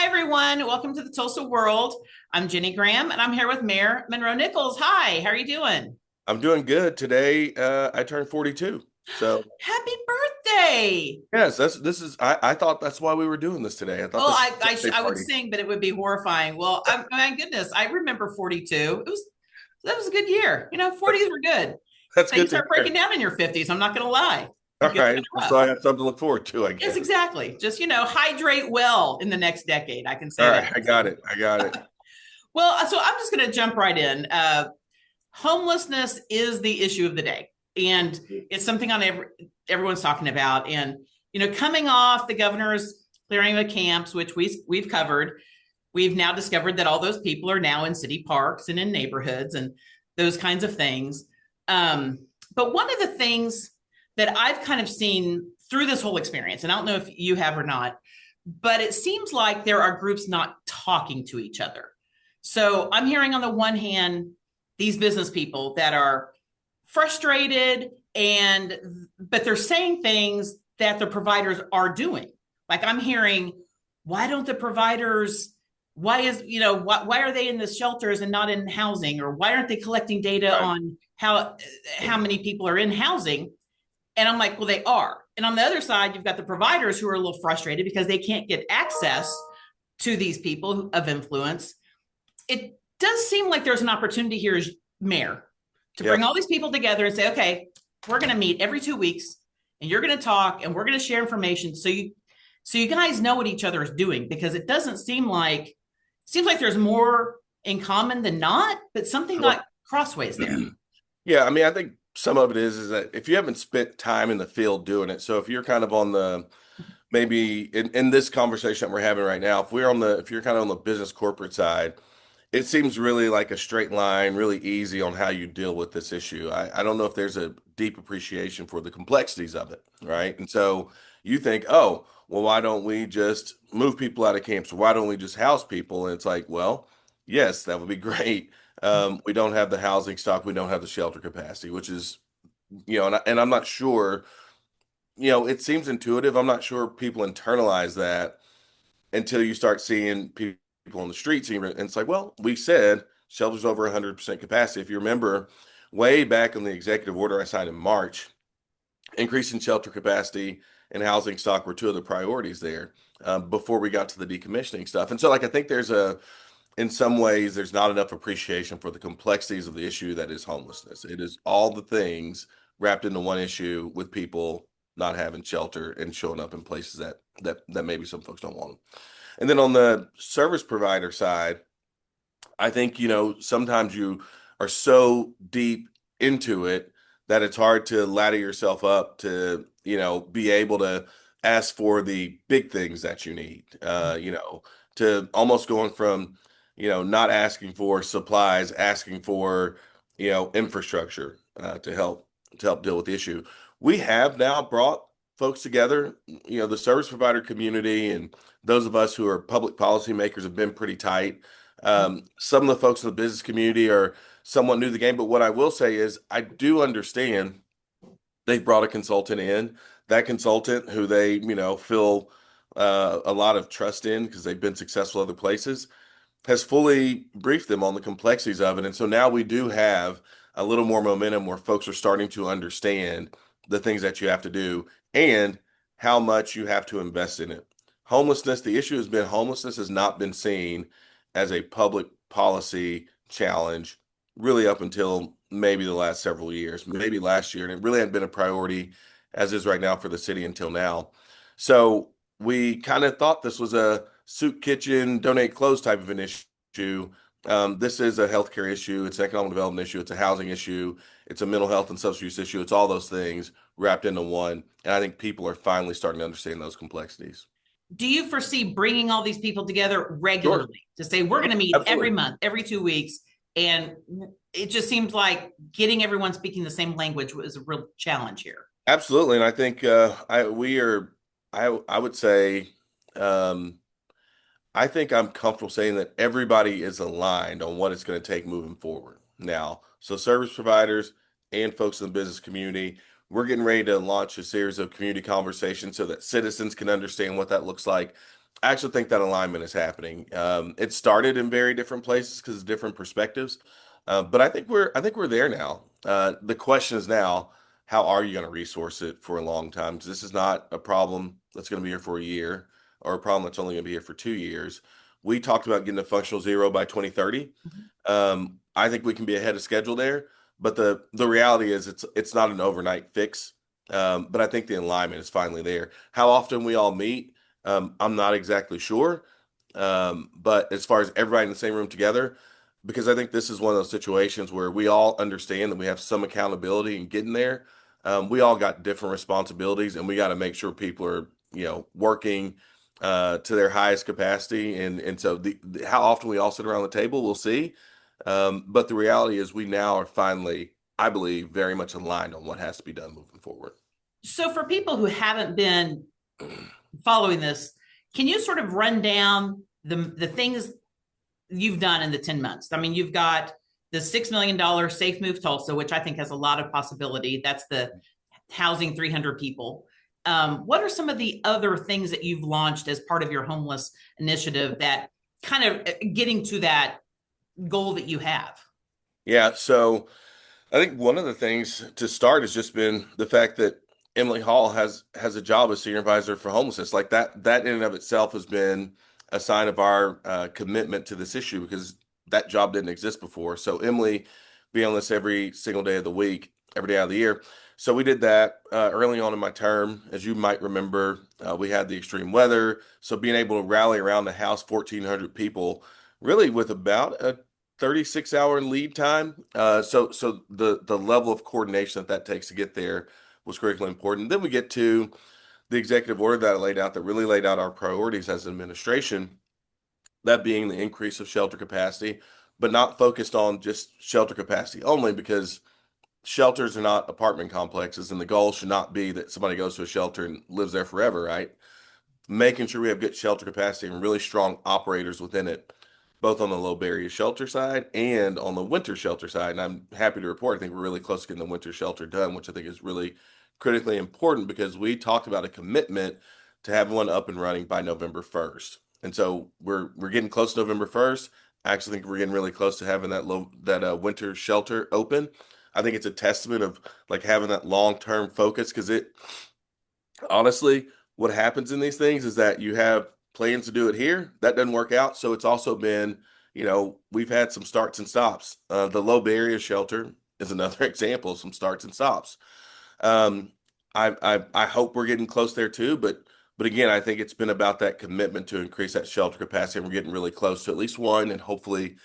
Hi, everyone. Welcome to the Tulsa World. I'm Ginnie Graham, and I'm here with Mayor Monroe Nichols. Hi, how are you doing? I'm doing good. Today, I turned 42. So Happy birthday. yes, I thought that's why we were doing this today. I thought Well, this was I, a I would party. sing, but it would be horrifying. Well, my goodness, I remember 42. That was a good year. 40s were good. That's Now you good to start hear. breaking down in your 50s. I'm not going to lie. All It gets kind right. of So rough. I have something to look forward to, I Yes, guess. exactly. Just, hydrate well in the next decade. I can All say that. right, I got it. I got it. Well, so I'm just going to jump right in. Homelessness is the issue of the day, and it's something everyone's talking about. And coming off the governor's clearing of camps, which we've covered, we've now discovered that all those people are now in city parks and in neighborhoods and those kinds of things. Um, but one of the things that I've kind of seen through this whole experience, and I don't know if you have or not, but it seems like there are groups not talking to each other. So I'm hearing on the one hand these business people that are frustrated but they're saying things that the providers are doing. Like I'm hearing, why don't the providers why are they in the shelters and not in housing, or why aren't they collecting data Right. on how many people are in housing? And I'm like, well, they are. And on the other side, you've got the providers who are a little frustrated because they can't get access to these people of influence. It does seem like there's an opportunity here as mayor to Yeah. bring all these people together and say, okay, we're going to meet every 2 weeks and you're going to talk and we're going to share information so you guys know what each other is doing, because it doesn't seems like there's more in common than not, but something Sure. got crossways there. Yeah, I mean, I think some of it is that if you haven't spent time in the field doing it, so if you're kind of on the maybe in this conversation that we're having right now, if you're kind of on the business corporate side, it seems really like a straight line, really easy on how you deal with this issue. I don't know if there's a deep appreciation for the complexities of it, right? And so you think, oh, well, why don't we just move people out of camps? Why don't we just house people? And it's like, well, yes, that would be great. We don't have the housing stock, we don't have the shelter capacity, which is, and I'm not sure, it seems intuitive. I'm not sure people internalize that until you start seeing people on the streets. And it's like, well, we said shelters over 100% capacity. If you remember, way back in the executive order I signed in March, increasing shelter capacity and housing stock were two of the priorities there before we got to the decommissioning stuff. And so, like, I think in some ways, there's not enough appreciation for the complexities of the issue that is homelessness. It is all the things wrapped into one issue with people not having shelter and showing up in places that maybe some folks don't want them. And then on the service provider side, I think, sometimes you are so deep into it that it's hard to ladder yourself up to, be able to ask for the big things that you need, to almost going from, not asking for supplies, asking for, infrastructure to help deal with the issue. We have now brought folks together, the service provider community and those of us who are public policymakers have been pretty tight. Some of the folks in the business community are somewhat new to the game, but what I will say is I do understand they've brought a consultant in. That consultant, who they, feel a lot of trust in because they've been successful other places, has fully briefed them on the complexities of it. And so now we do have a little more momentum where folks are starting to understand the things that you have to do and how much you have to invest in it. The issue has been homelessness has not been seen as a public policy challenge really up until maybe the last several years, maybe last year, and it really hadn't been a priority as is right now for the city until now. So we kind of thought this was a soup kitchen, donate clothes type of an issue. This is a healthcare issue. It's an economic development issue. It's a housing issue. It's a mental health and substance use issue. It's all those things wrapped into one. And I think people are finally starting to understand those complexities. Do you foresee bringing all these people together Sure. regularly to say we're going to meet every Absolutely. month, every 2 weeks? And it just seems like getting everyone speaking the same language was a real challenge here. Absolutely. And I think I would say, um, I think I'm comfortable saying that everybody is aligned on what it's going to take moving forward now. So service providers and folks in the business community, we're getting ready to launch a series of community conversations so that citizens can understand what that looks like. I actually think that alignment is happening. It started in very different places because of different perspectives, but I think we're there now. The question is now, how are you going to resource it for a long time? Because this is not a problem that's going to be here for a year or a problem that's only going to be here for 2 years. We talked about getting a functional zero by 2030. I think we can be ahead of schedule there, but the reality is it's not an overnight fix. But I think the alignment is finally there. How often we all meet, I'm not exactly sure. But as far as everybody in the same room together, because I think this is one of those situations where we all understand that we have some accountability in getting there. We all got different responsibilities, and we got to make sure people are, working to their highest capacity. And so how often we all sit around the table, we'll see. But the reality is, we now are finally, I believe, very much aligned on what has to be done moving forward. So for people who haven't been following this, can you sort of run down the things you've done in the 10 months? I mean, you've got the $6 million Safe Move Tulsa, which I think has a lot of possibility. That's the housing 300 people. What are some of the other things that you've launched as part of your homeless initiative that kind of getting to that goal that you have? Yeah, so I think one of the things to start has just been the fact that Emily Hall has a job as senior advisor for homelessness. Like that in and of itself has been a sign of our commitment to this issue because that job didn't exist before. So Emily be on this every single day of the week, every day out of the year. So we did that early on in my term. As you might remember, we had the extreme weather. So being able to rally around the house 1,400 people, really with about a 36-hour lead time. So the level of coordination that takes to get there was critically important. Then we get to the executive order that I laid out that really laid out our priorities as an administration, that being the increase of shelter capacity, but not focused on just shelter capacity only because shelters are not apartment complexes, and the goal should not be that somebody goes to a shelter and lives there forever, right? Making sure we have good shelter capacity and really strong operators within it, both on the low barrier shelter side and on the winter shelter side. And I'm happy to report, I think we're really close to getting the winter shelter done, which I think is really critically important because we talked about a commitment to have one up and running by November 1st. And so we're getting close to November 1st. I actually think we're getting really close to having that winter shelter open. I think it's a testament of like having that long-term focus because it honestly, what happens in these things is that you have plans to do it here, that doesn't work out. So it's also been, we've had some starts and stops. The low barrier shelter is another example of some starts and stops. Um, I hope we're getting close there too, but again, I think it's been about that commitment to increase that shelter capacity, and we're getting really close to at least one, and hopefully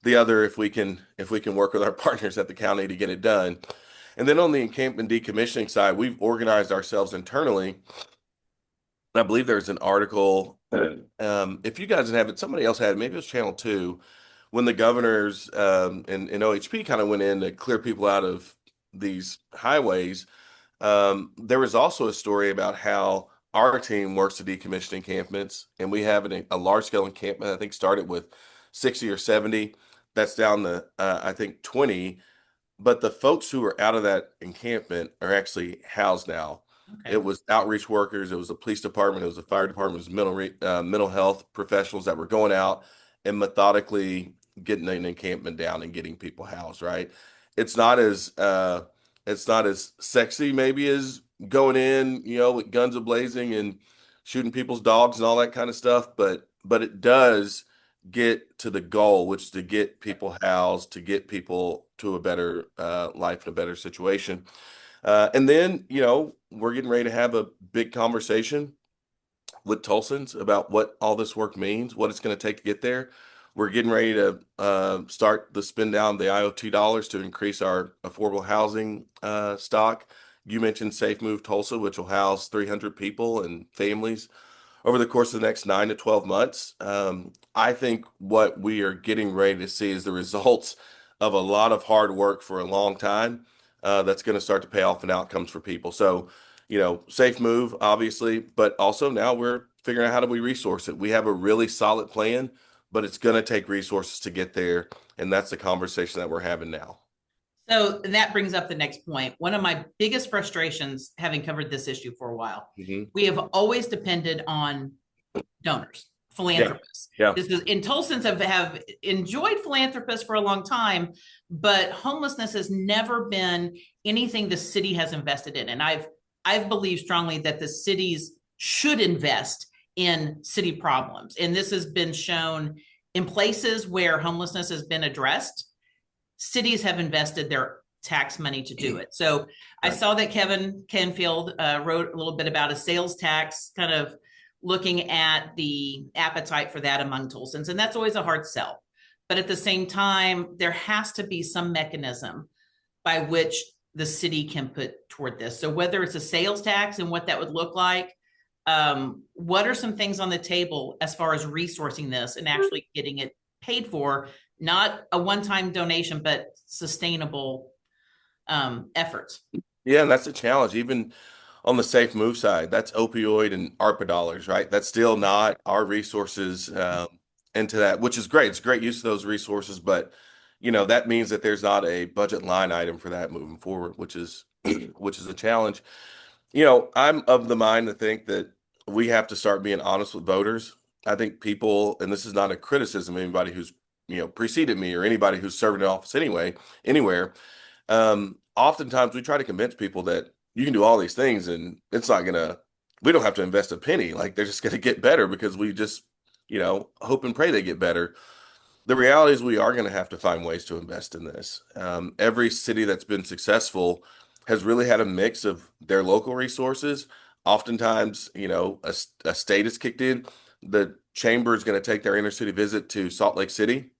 the other if we can work with our partners at the county to get it done. And then on the encampment decommissioning side, we've organized ourselves internally. I believe there's an article. If you guys have it, somebody else had it. Maybe it was Channel 2 when the governors and OHP kind of went in to clear people out of these highways. There was also a story about how our team works to decommission encampments, and we have a large scale encampment. I think started with 60 or 70. That's down to I think 20, but the folks who were out of that encampment are actually housed now. Okay. It was outreach workers, it was the police department, it was the fire department, it was mental health professionals that were going out and methodically getting an encampment down and getting people housed. Right? It's not as uh, it's not as sexy maybe as going in, with guns a-blazing and shooting people's dogs and all that kind of stuff, but it does get to the goal, which is to get people housed, to get people to a better life and a better situation. And then, we're getting ready to have a big conversation with Tulsans about what all this work means, what it's going to take to get there. We're getting ready to start the spend down the IoT dollars to increase our affordable housing stock. You mentioned Safe Move Tulsa, which will house 300 people and families over the course of the next 9 to 12 months. I think what we are getting ready to see is the results of a lot of hard work for a long time that's going to start to pay off in outcomes for people. So, safe move, obviously, but also now we're figuring out how do we resource it. We have a really solid plan, but it's going to take resources to get there. And that's the conversation that we're having now. So that brings up the next point. One of my biggest frustrations, having covered this issue for a while, Hmm. we have always depended on donors, Yeah. philanthropists. Yeah. This is in Tulsans have enjoyed philanthropists for a long time, but homelessness has never been anything the city has invested in. And I've believed strongly that the cities should invest in city problems. And this has been shown in places where homelessness has been addressed. Cities have invested their tax money to do it. So I Right. saw that Kevin Canfield wrote a little bit about a sales tax, kind of looking at the appetite for that among Tulsans. And that's always a hard sell. But at the same time, there has to be some mechanism by which the city can put toward this. So whether it's a sales tax and what that would look like, what are some things on the table as far as resourcing this and actually getting it paid for, not a one-time donation, but sustainable efforts? Yeah, and that's a challenge. Even on the safe move side, that's opioid and ARPA dollars, right? That's still not our resources into that, which is great. It's great use of those resources, but that means that there's not a budget line item for that moving forward, which is which is a challenge. I'm of the mind to think that we have to start being honest with voters. I think people, and this is not a criticism of anybody who's preceded me or anybody who's served in office anyway, anywhere. Oftentimes we try to convince people that you can do all these things and we don't have to invest a penny. Like they're just gonna get better because we just, hope and pray they get better. The reality is we are going to have to find ways to invest in this. Every city that's been successful has really had a mix of their local resources. Oftentimes, a state is kicked in. The chamber is going to take their inner city visit to Salt Lake City.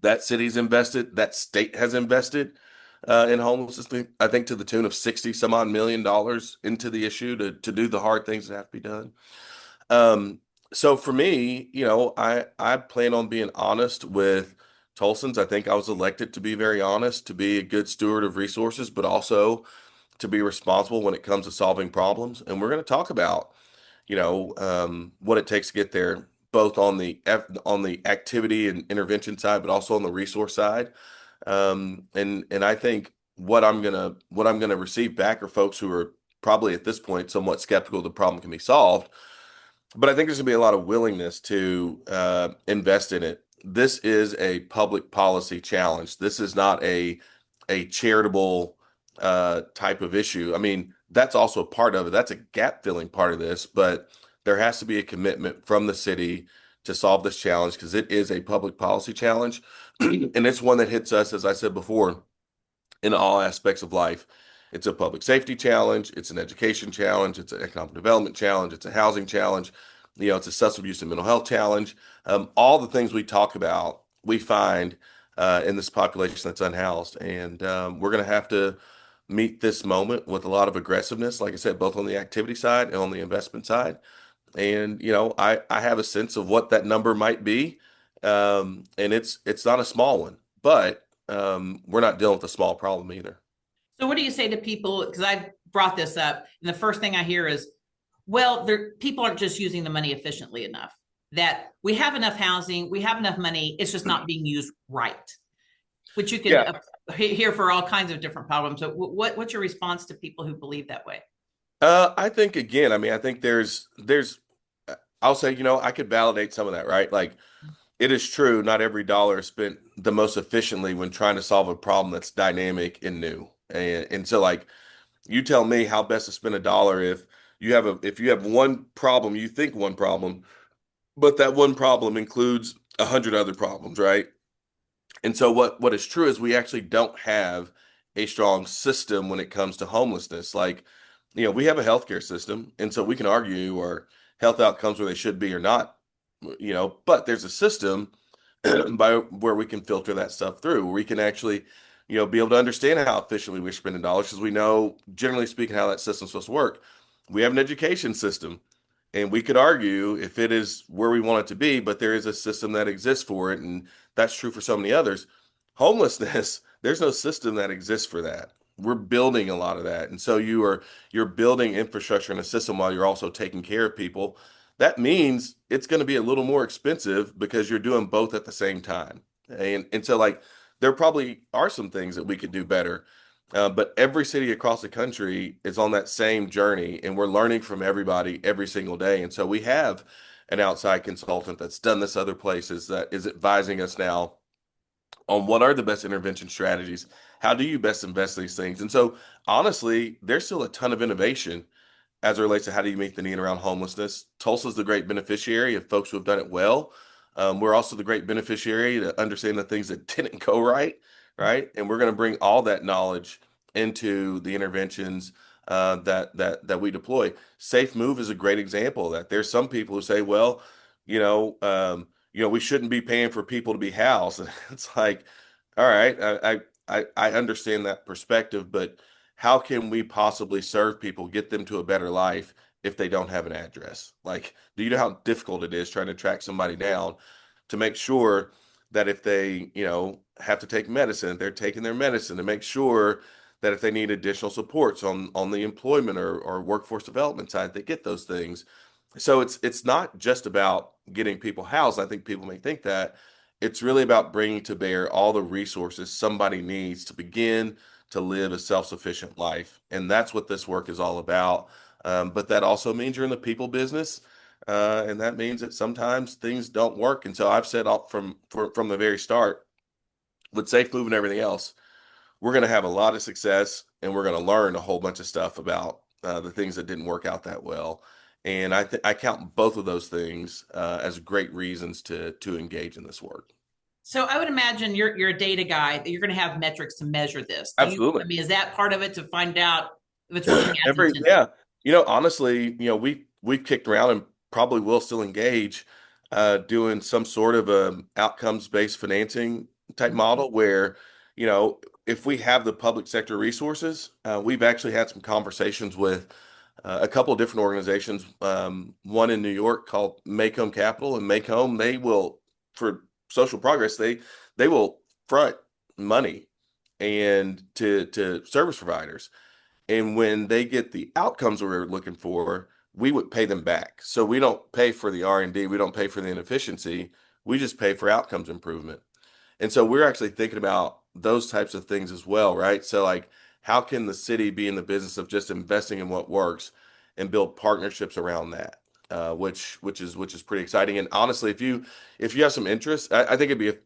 That city's invested, that state has invested in homelessness, I think to the tune of 60 some odd $1 million into the issue to do the hard things that have to be done. Um, so for me, I plan on being honest with Tulsans. I think I was elected to be very honest, to be a good steward of resources, but also to be responsible when it comes to solving problems. And we're going to talk about, what it takes to get there, both on the activity and intervention side, but also on the resource side. And I think what I'm gonna receive back are folks who are probably at this point somewhat skeptical the problem can be solved. But I think there's gonna be a lot of willingness to invest in it. This is a public policy challenge. This is not a charitable type of issue. I mean, that's also a part of it. That's a gap filling part of this, but there has to be a commitment from the city to solve this challenge because it is a public policy challenge, and it's one that hits us, as I said before, in all aspects of life. It's a public safety challenge, it's an education challenge, it's an economic development challenge, it's a housing challenge, it's a substance abuse and mental health challenge. All the things we talk about, we find in this population that's unhoused. And we're going to have to meet this moment with a lot of aggressiveness, like I said, both on the activity side and on the investment side. And, I have a sense of what that number might be. And it's not a small one, but we're not dealing with a small problem either. So what do you say to people? Because I brought this up, and the first thing I hear is, well, people aren't just using the money efficiently enough. That we have enough housing, we have enough money, it's just not being used right. Which you can Yeah. hear for all kinds of different problems. So what's your response to people who believe that way? I think again, I mean, I think I'll say, I could validate some of that, right? Like it is true, not every dollar is spent the most efficiently when trying to solve a problem that's dynamic and new. And so like you tell me how best to spend a dollar if you have one problem, you think one problem, but that one problem includes 100 other problems, right? And so what is true is we actually don't have a strong system when it comes to homelessness. Like, we have a healthcare system, and so we can argue our health outcomes where they should be or not, but there's a system by where we can filter that stuff through, where we can actually, be able to understand how efficiently we're spending dollars because we know, generally speaking, how that system's supposed to work. We have an education system, and we could argue if it is where we want it to be, but there is a system that exists for it, and that's true for so many others. Homelessness, there's no system that exists for that. We're building a lot of that. And so you're building infrastructure and a system while you're also taking care of people. That means it's going to be a little more expensive because you're doing both at the same time. And so like there probably are some things that we could do better. But every city across the country is on that same journey, and we're learning from everybody every single day. And so we have an outside consultant that's done this other places that is advising us now on what are the best intervention strategies. How do you best invest these things? And so, honestly, there's still a ton of innovation as it relates to how do you meet the need around homelessness. Tulsa's the great beneficiary of folks who have done it well. We're also the great beneficiary to understand the things that didn't go right, right? And we're going to bring all that knowledge into the interventions that we deploy. Safe Move is a great example of that. There's some people who say, well, we shouldn't be paying for people to be housed. And it's like, all right, I understand that perspective, but how can we possibly serve people, get them to a better life if they don't have an address? Like, do you know how difficult it is trying to track somebody down to make sure that if they, have to take medicine, they're taking their medicine, to make sure that if they need additional supports on the employment or workforce development side, they get those things. So it's not just about getting people housed. I think people may think that. It's really about bringing to bear all the resources somebody needs to begin to live a self-sufficient life. And that's what this work is all about. But that also means you're in the people business. And that means that sometimes things don't work. And so I've said from the very start, with Safe Move and everything else, we're going to have a lot of success and we're going to learn a whole bunch of stuff about the things that didn't work out that well. And I count both of those things as great reasons to engage in this work. So I would imagine you're a data guy, that you're going to have metrics to measure this. Absolutely. Is that part of it, to find out if it's working as intended? Yeah. Honestly, we've kicked around and probably will still engage doing some sort of a outcomes-based financing type model where, if we have the public sector resources, we've actually had some conversations with a couple of different organizations. One in New York called Make Home Capital, and Make Home, they will, for social progress, they will front money and to service providers. And when they get the outcomes we're looking for, we would pay them back. So we don't pay for the R&D, we don't pay for the inefficiency, we just pay for outcomes improvement. And so we're actually thinking about those types of things as well, right? So like, how can the city be in the business of just investing in what works and build partnerships around that? Which is pretty exciting. And honestly, if you have some interest, I think it'd be a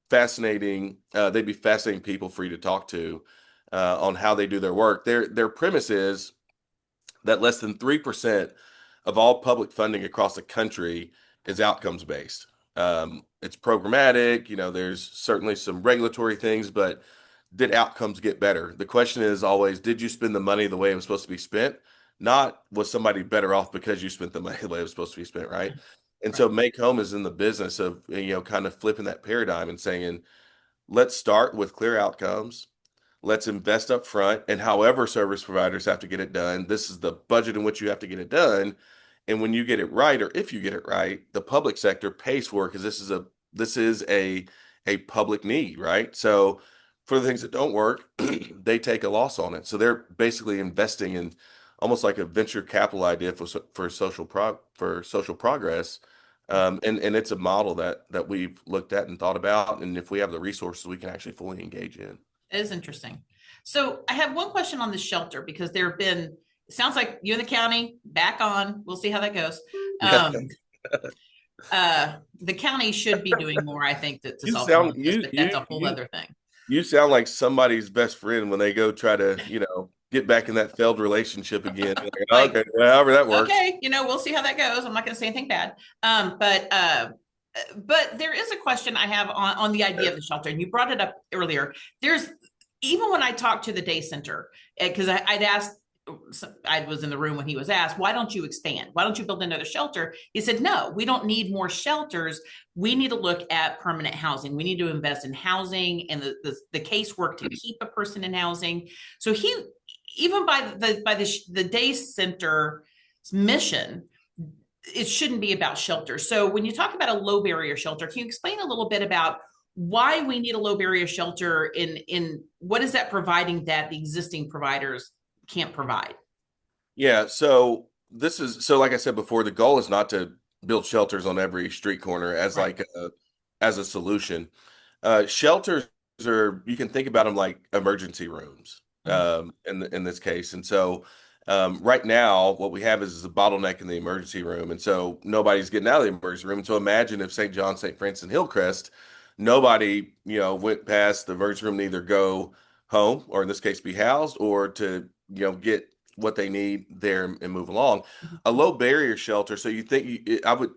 fascinating. They'd be fascinating people for you to talk to on how they do their work. Their premise is that less than 3% of all public funding across the country is outcomes based. It's programmatic, there's certainly some regulatory things, but did outcomes get better? The question is always, did you spend the money the way it was supposed to be spent? Not was somebody better off because you spent the money the way it was supposed to be spent, right? And so Make Home is in the business of, kind of flipping that paradigm and saying, let's start with clear outcomes. Let's invest up front. And however service providers have to get it done, this is the budget in which you have to get it done. And when you get it right, or if you get it right, the public sector pays for it because this is a public need, right? So for the things that don't work, they take a loss on it. So they're basically investing in almost like a venture capital idea for social progress. And it's a model that we've looked at and thought about. And if we have the resources, we can actually fully engage in. It is interesting. So I have one question on the shelter, because there have been, it sounds like you and the county back on. We'll see how that goes. The county should be doing more, I think, to solve homelessness, but that's a whole other thing. You sound like somebody's best friend when they go try to, get back in that failed relationship again. Like, okay, however that works. Okay, we'll see how that goes. I'm not going to say anything bad. But there is a question I have on the idea of the shelter, and you brought it up earlier. Even when I talked to the day center, because I'd asked, I was in the room when he was asked, why don't you expand? Why don't you build another shelter? He said, no, we don't need more shelters. We need to look at permanent housing. We need to invest in housing and the casework to keep a person in housing. So even by the day center's mission, it shouldn't be about shelter. So when you talk about a low barrier shelter, can you explain a little bit about why we need a low barrier shelter, in what is that providing that the existing providers can't provide? Yeah. So like I said before, the goal is not to build shelters on every street corner as as a solution. Shelters you can think about them like emergency rooms in this case. And so Right now, what we have is a bottleneck in the emergency room, and so nobody's getting out of the emergency room. And so imagine if St. John, St. Francis, and Hillcrest, nobody, went past the emergency room to either go home or in this case be housed or to, get what they need there and move along. A low barrier shelter. So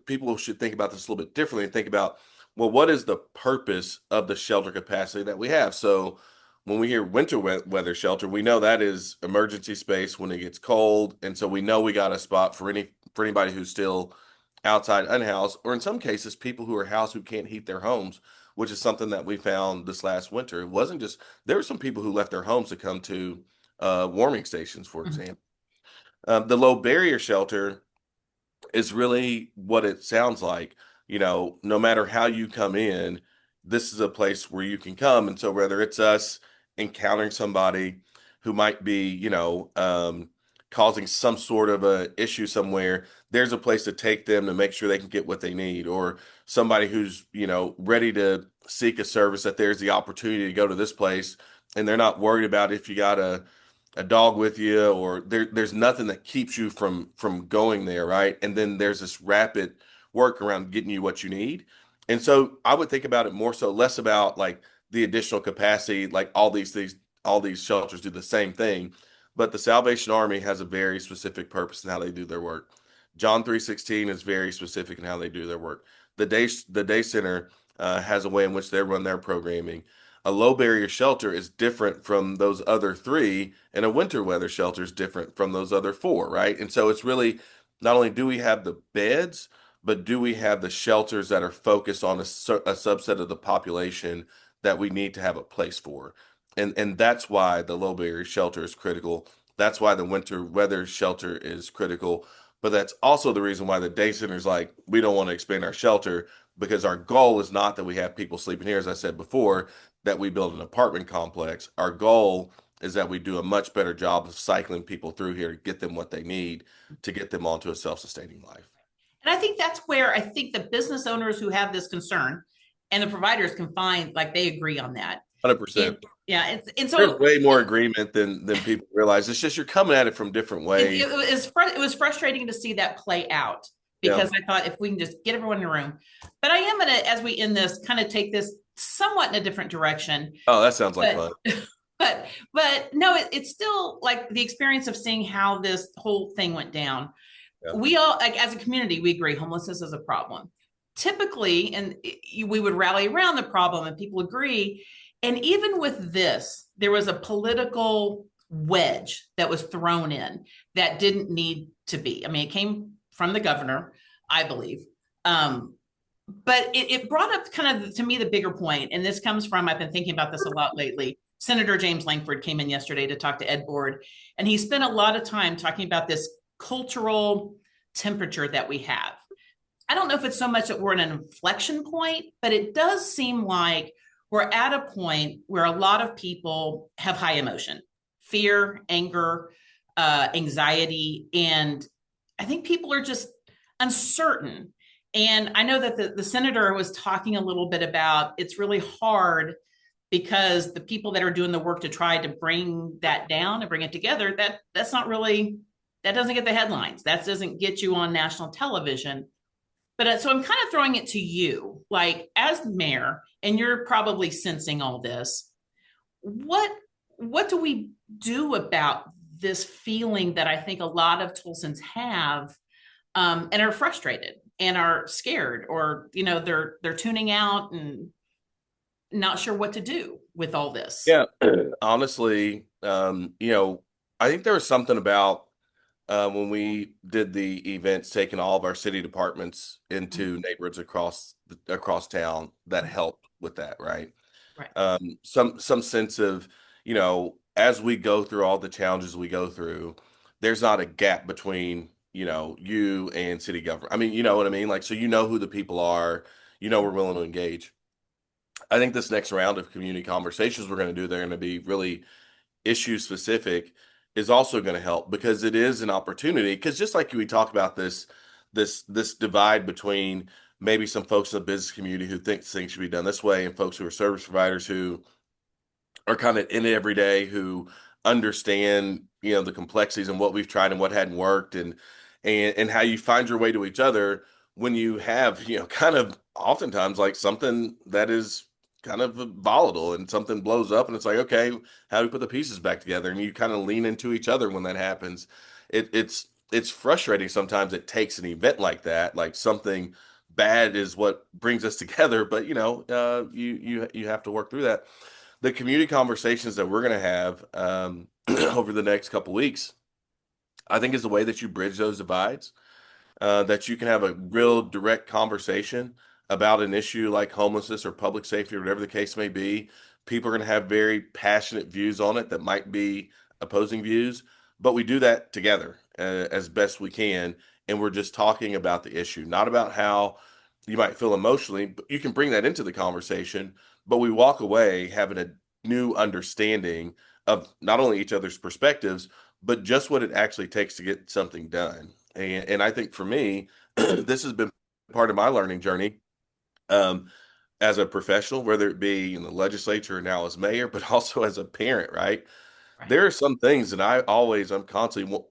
people should think about this a little bit differently and think about, well, what is the purpose of the shelter capacity that we have? So when we hear winter weather shelter, we know that is emergency space when it gets cold, and so we know we got a spot for anybody who's still outside unhoused, or in some cases, people who are housed who can't heat their homes, which is something that we found this last winter. It wasn't just there were some people who left their homes to come to warming stations, for Mhm. example. The low barrier shelter is really what it sounds like. No matter how you come in, this is a place where you can come. And so whether it's us encountering somebody who might be, causing some sort of a issue somewhere, there's a place to take them to make sure they can get what they need, or somebody who's, ready to seek a service, that there's the opportunity to go to this place and they're not worried about if you got a dog with you, or there's nothing that keeps you from going there, right? And then there's this rapid work around getting you what you need. And so I would think about it more so less about like the additional capacity, like all these shelters do the same thing, but the Salvation Army has a very specific purpose in how they do their work. John 3:16 is very specific in how they do their work. The day center has a way in which they run their programming. A low barrier shelter is different from those other three, and a winter weather shelter is different from those other four, right? And so it's really not only do we have the beds, but do we have the shelters that are focused on a subset of the population that we need to have a place for? And that's why the low barrier shelter is critical. That's why the winter weather shelter is critical. But that's also the reason why the day center is like, we don't want to expand our shelter, because our goal is not that we have people sleeping here, as I said before, that we build an apartment complex. Our goal is that we do a much better job of cycling people through here to get them what they need to get them onto a self-sustaining life. And I think that's where I think the business owners who have this concern and the providers can find like they agree on that. And 100%. yeah, and There's so way more agreement than people realize. It's just you're coming at it from different ways. it was frustrating to see that play out Yeah. because I thought if we can just get everyone in the room. But I am gonna, as we end this, kind of take this somewhat in a different direction. Oh, that sounds like But fun. but no, it's still like the experience of seeing how this whole thing went down. Yeah. We all, like as a community, we agree homelessness is a problem. Typically, and we would rally around the problem, and people agree. And even with this, there was a political wedge that was thrown in that didn't need to be. I mean, it came from the governor, I believe. Um, but it brought up kind of to me the bigger point, and this comes from I've been thinking about this a lot lately. Senator James Langford came in yesterday to talk to Ed Board, and he spent a lot of time talking about this cultural temperature that we have. I don't know if it's so much that we're at an inflection point, but it does seem like we're at a point where a lot of people have high emotion, fear, anger, anxiety, and I think people are just uncertain. And I know that the senator was talking a little bit about it's really hard because the people that are doing the work to try to bring that down and bring it together, that's not really, that doesn't get the headlines. That doesn't get you on national television. But so I'm kind of throwing it to you, like as mayor, and you're probably sensing all this. What what do we do about this feeling that I think a lot of Tulsans have, and are frustrated and are scared, or they're tuning out and not sure what to do with all this. Yeah. Honestly, I think there was something about when we did the events, taking all of our city departments into neighborhoods across town, that helped with that, right? Right. Some sense of, as we go through all the challenges we go through, there's not a gap between, you and city government. I mean, you know what I mean? Like, so who the people are, we're willing to engage. I think this next round of community conversations we're going to do, they're going to be really issue specific, is also going to help, because it is an opportunity. Because just like we talk about this divide between maybe some folks in the business community who think things should be done this way, and folks who are service providers who are kind of in it every day, who understand, the complexities and what we've tried and what hadn't worked, and how you find your way to each other when you have, kind of oftentimes like something that is kind of volatile and something blows up and it's like, okay, how do we put the pieces back together? And you kind of lean into each other when that happens. It's frustrating sometimes. It takes an event like that, like something bad is what brings us together, but you have to work through that. The community conversations that we're going to have over the next couple weeks, I think, is the way that you bridge those divides, that you can have a real direct conversation about an issue like homelessness or public safety or whatever the case may be. People are going to have very passionate views on it that might be opposing views, but we do that together as best we can. And we're just talking about the issue, not about how you might feel emotionally, but you can bring that into the conversation. But we walk away having a new understanding of not only each other's perspectives, but just what it actually takes to get something done. And I think for me, this has been part of my learning journey, um, as a professional, whether it be in the legislature or now as mayor, but also as a parent, right? Right. There are some things that I'm constantly,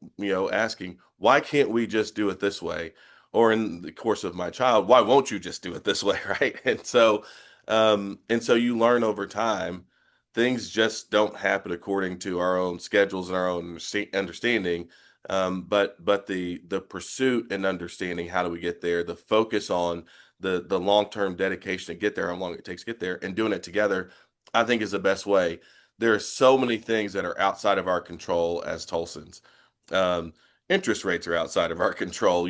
asking, why can't we just do it this way? Or in the course of my child, why won't you just do it this way, right? And so you learn over time, things just don't happen according to our own schedules and our own understanding. But the pursuit and understanding, how do we get there? The focus on the long-term dedication to get there, how long it takes to get there, and doing it together, I think is the best way. There are so many things that are outside of our control as Tulsans. Um, Interest rates are outside of our control.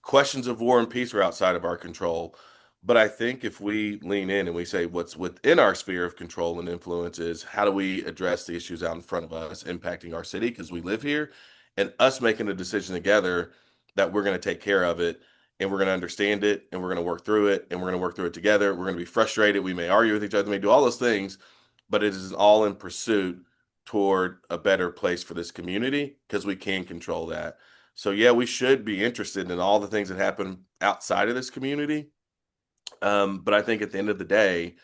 Questions of war and peace are outside of our control. But I think if we lean in and we say what's within our sphere of control and influence is how do we address the issues out in front of us impacting our city because we live here, and us making a decision together that we're going to take care of it and we're going to understand it and we're going to work through it and we're going to work through it together. We're going to be frustrated. We may argue with each other, we may do all those things, but it is all in pursuit toward a better place for this community because we can control that. So yeah, we should be interested in all the things that happen outside of this community. But I think at the end of the day,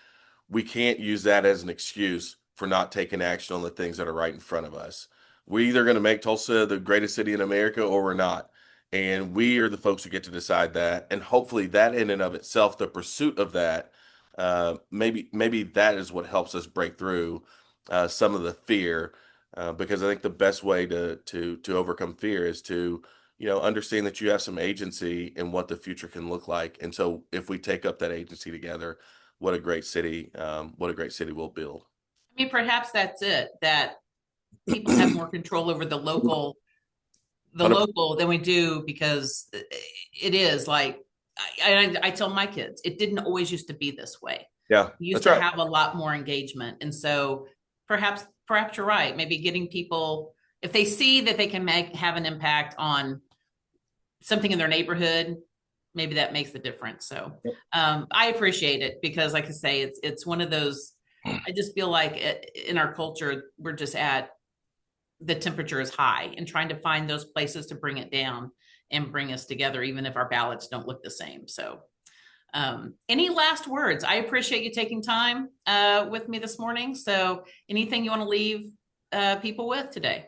we can't use that as an excuse for not taking action on the things that are right in front of us. We're either going to make Tulsa the greatest city in America or we're not. And we are the folks who get to decide that. And hopefully that in and of itself, the pursuit of that, maybe that is what helps us break through some of the fear. Because I think the best way to overcome fear is to, understand that you have some agency in what the future can look like. And so if we take up that agency together, what a great city we'll build. I mean, perhaps that's it, that people have more control over the 100%. local than we do because it is like I tell my kids, it didn't always used to be this way. Yeah, We used that's to right. have a lot more engagement. And so perhaps you're right. Maybe getting people, if they see that they can have an impact on something in their neighborhood, maybe that makes the difference. So I appreciate it because, like I say, it's one of those. I just feel like in our culture, we're just at the temperature is high and trying to find those places to bring it down and bring us together, even if our ballots don't look the same. So, any last words? I appreciate you taking time with me this morning. So, anything you want to leave people with today?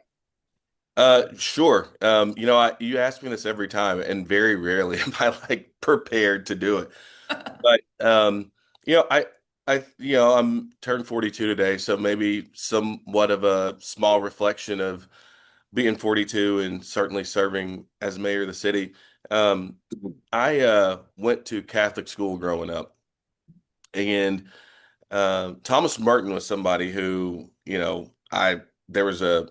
Sure. You ask me this every time, and very rarely am I like prepared to do it. But I'm turned 42 today, so maybe somewhat of a small reflection of being 42 and certainly serving as mayor of the city. Um, I went to Catholic school growing up, and Thomas Merton was somebody who, I there was a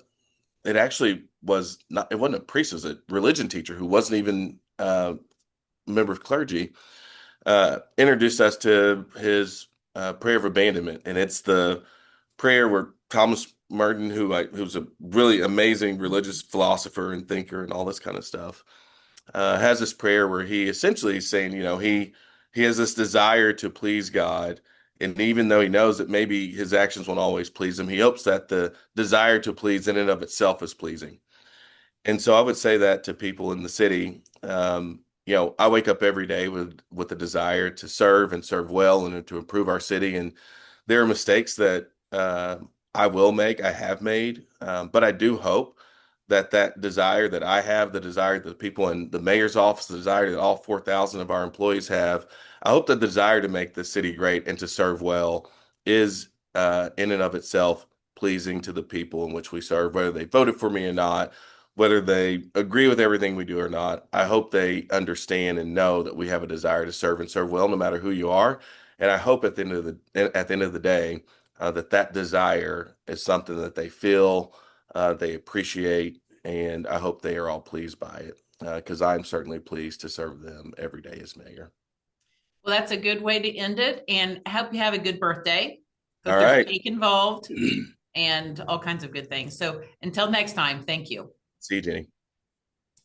it actually was not it wasn't a priest, it was a religion teacher who wasn't even a member of clergy, introduced us to his prayer of abandonment, and it's the prayer where Thomas Merton, who's a really amazing religious philosopher and thinker and all this kind of stuff, has this prayer where he essentially is saying, he has this desire to please God, and even though he knows that maybe his actions won't always please him, he hopes that the desire to please in and of itself is pleasing. And so I would say that to people in the city. I wake up every day with a desire to serve and serve well and to improve our city. And there are mistakes that I will make, I have made, but I do hope that that desire that I have, the desire that the people in the mayor's office, the desire that all 4,000 of our employees have, I hope the desire to make the city great and to serve well is in and of itself pleasing to the people in which we serve, whether they voted for me or not, whether they agree with everything we do or not. I hope they understand and know that we have a desire to serve and serve well, no matter who you are. And I hope at the end of the day, that that desire is something that they feel, they appreciate, and I hope they are all pleased by it because I'm certainly pleased to serve them every day as mayor. Well, that's a good way to end it. And I hope you have a good birthday. All Hope there's right. cake involved and all kinds of good things. So until next time, thank you. See you, Jenny.